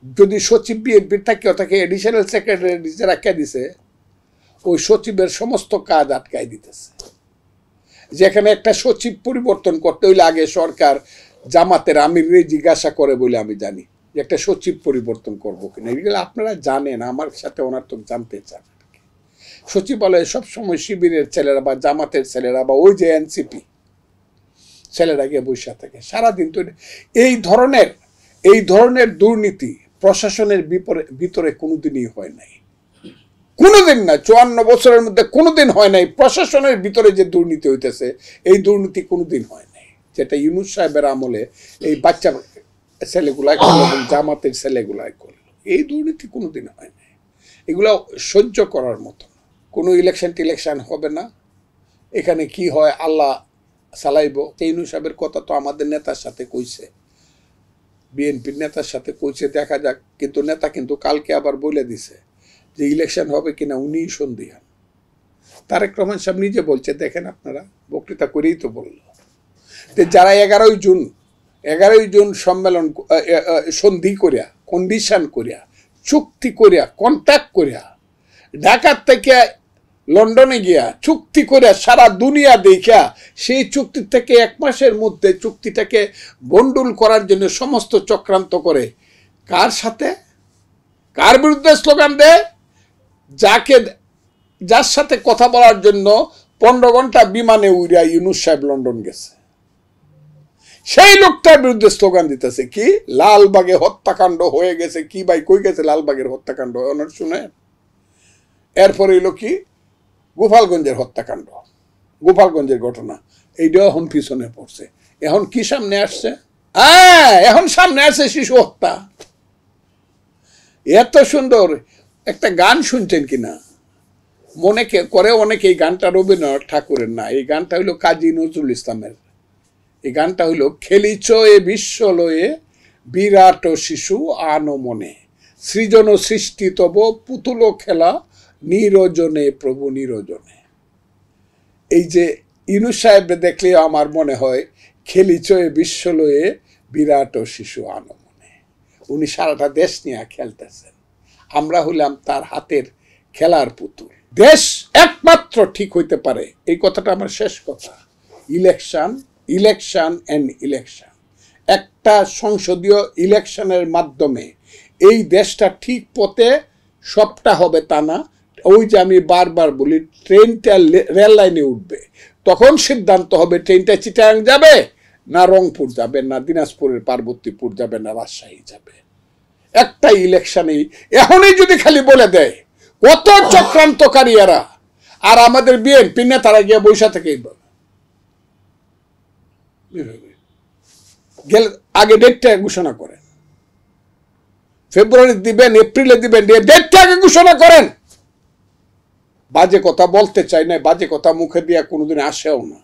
যদি সচিব বিএনপির থাকে তাকে এডিশনাল সেক্রেটারি যারা রাখা দিছে, ওই সচিবের সমস্ত কাজ আটকাই দিতেছে। যেখানে একটা সচিব পরিবর্তন করতে হইলে আগে সরকার জামাতের আমিরে জিজ্ঞাসা করে বলে আমি জানি যে একটা সচিব পরিবর্তন করবো কিনা। এগুলো আপনারা জানেন, আমার সাথে ওনার তো জানতে চান। সচিবালয়ে সবসময় শিবিরের ছেলেরা বা জামাতের ছেলেরা বা ওই যে এনসিপি ছেলেরা গিয়ে বসে থাকে সারাদিন। তো এই ধরনের দুর্নীতি প্রশাসনের ভিতরে কোনোদিনই হয় নাই, কোনোদিন না। 54 বছরের মধ্যে কোনোদিন হয় নাই প্রশাসনের ভিতরে যে দুর্নীতি হইতেছে, এই দুর্নীতি কোনোদিন হয় নাই। যেটা ইউনূস সাহেবের আমলে এই বাচ্চা ছেলেগুলাই করলো এবং জামাতের ছেলেগুলাই করলো, এই দুর্নীতি কোনোদিন হয় নাই। এগুলো সহ্য করার মতো। কোনো ইলেকশন হবে না, এখানে কি হয় আল্লাহ চালাইব। ইউনূস সাহেবের কথা তো আমাদের নেতার সাথে কইছে, বিএনপির নেতার সাথে কইছে, দেখা যাক। কিন্তু নেতা কিন্তু কালকে আবার বলে দিছে যে ইলেকশন হবে কিনা উনিই সন্দিহান। তারেক রহমান সাহেব নিজে বলছে, দেখেন আপনারা, বক্তৃতা করেই তো বলল যে যারা 11ই জুন সম্মেলন সন্ধি করিয়া, কন্ডিশন করিয়া, চুক্তি করিয়া, কন্ট্যাক্ট করিয়া ঢাকার থেকে লন্ডনে গিয়া চুক্তি করে সারা দুনিয়া দেখা সেই চুক্তি থেকে 1 মাসের মধ্যে চুক্তিটাকে বন্ডুল করার জন্য সমস্ত চক্রান্ত করে, কার সাথে কার বিরুদ্ধে স্লোগান দেয়, যার সাথে কথা বলার জন্য 15 ঘন্টা বিমানে উড়িয়া ইউনূস সাহেব লন্ডন গেছে, সেই লোকটার বিরুদ্ধে স্লোগান দিতেছে কি লালবাগে হত্যাকাণ্ড হয়ে গেছে। কি ভাই, কই গেছে লালবাগের হত্যাকাণ্ড? ওনার শুনে এরপরে এলো কি গোপালগঞ্জের হত্যাকাণ্ড, গোপালগঞ্জের ঘটনা, এইটাও এখন পিছনে পড়ছে। এখন কি সামনে আসছে? এখন সামনে আসছে শিশু হত্যা। এত সুন্দর একটা গান শুনছেন কিনা মনে করে অনেকে, এই গানটা রবীন্দ্রনাথ ঠাকুরের না, এই গানটা হইল কাজী নজরুল ইসলামের। এই গানটা হইল খেলিছ এ বিশ্বলয়ে বিরাট শিশু আনো মনে, সৃজন সৃষ্টি তব পুতুল খেলা নিরজনে প্রভু নিরজনে। এই যে ইউনূস সাহেব দেখলে আমার মনে হয় খেলিছ এ বিশ্বলয়ে বিরাট শিশু আনো মনে। উনি সারাটা দেশ নিয়ে খেলতেছেন, আমরা হইলাম তার হাতের খেলার পুতুল। দেশ একমাত্র ঠিক হইতে পারে, এই কথাটা আমার শেষ কথা, ইলেকশন একটা সংসদীয় ইলেকশনের মাধ্যমে এই দেশটা ঠিক পথে সবটা হবে তা না। ওই যে আমি বারবার বলি, ট্রেনটা রেল লাইনে উঠবে, তখন সিদ্ধান্ত হবে ট্রেনটা চিটাগাং যাবে না রংপুর যাবে না দিনাজপুরের পার্বতীপুর যাবে না রাজশাহী যাবে। একটা ইলেকশনেই এখনই যদি খালি বলে দেয় কত চক্রান্তকারী এরা, আর আমাদের বিএনপি নেতারা গিয়ে বৈশা থেকেই বলে আগে ডেটটা ঘোষণা করেন, ফেব্রুয়ারি দিবেন, এপ্রিলে দিবেন, ডেটটা আগে ঘোষণা করেন। বাজে কথা বলতে চাই না, বাজে কথা মুখে দিয়া কোনোদিন আসেও না।